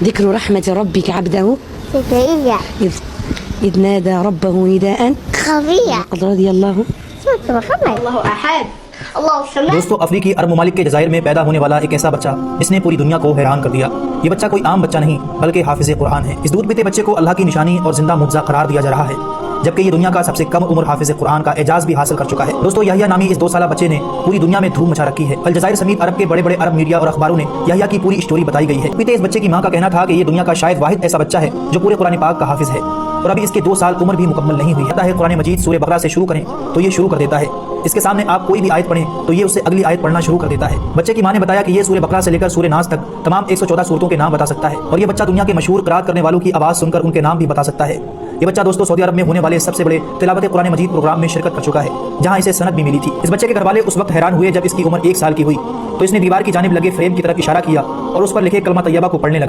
ذكر رحمة ربك عبده زكريا إذ نادى ربه نداء خفيا قد رضي الله سورة محمد الله أحد الله الصمد دوستو افریقی عرب ممالک کے جزائر میں پیدا ہونے والا ایک ایسا بچہ جس نے پوری دنیا کو حیران کر دیا۔ یہ بچہ کوئی عام بچہ نہیں بلکہ حافظ قرآن ہے۔ اس دودھ پیتے بچے کو اللہ کی نشانی اور زندہ معجزہ قرار دیا جا رہا ہے، جبکہ یہ دنیا کا سب سے کم عمر حافظ قرآن کا اعزاز بھی حاصل کر چکا ہے۔ دوستو یحییٰ نامی اس 2 سالہ بچے نے پوری دنیا میں دھوم مچا رکھی ہے۔ الجزائر سمیت عرب کے بڑے بڑے عرب میڈیا اور اخباروں نے یحییٰ کی پوری اسٹوری بتائی گئی ہے۔ پیتے اس بچے کی ماں کا کہنا تھا کہ یہ دنیا کا شاید واحد ایسا بچہ ہے جو پورے قرآن پاک کا حافظ ہے، اور ابھی اس کے 2 سال عمر بھی مکمل نہیں ہوئی ہے۔ قرآن مجید سورہ بقرہ سے شروع کریں تو یہ شروع کر دیتا ہے، اس کے سامنے آپ کوئی بھی آیت پڑھیں تو یہ اس سے اگلی آیت پڑھنا شروع کر دیتا ہے۔ بچے کی ماں نے بتایا کہ یہ سورہ بقرہ سے لے کر سورہ ناس تک تمام 114 سورتوں کے نام بتا سکتا ہے، اور یہ بچہ دنیا کے مشہور قرات کرنے والوں کی آواز سن کر ان کے نام بھی بتا سکتا ہے۔ یہ بچہ دوستو سعودی عرب میں ہونے والے سب سے بڑے تلاوت قرآن مجید پروگرام میں شرکت کر چکا ہے، جہاں اسے سند بھی ملی تھی۔ اس بچے کے گھر والے اس وقت حیران ہوئے جب اس کی عمر 1 سال کی ہوئی تو اس نے دیوار کی جانب لگے فریم کی طرف اشارہ کیا اور اس پر لکھے کلمہ طیبہ کو پڑھنے لگا۔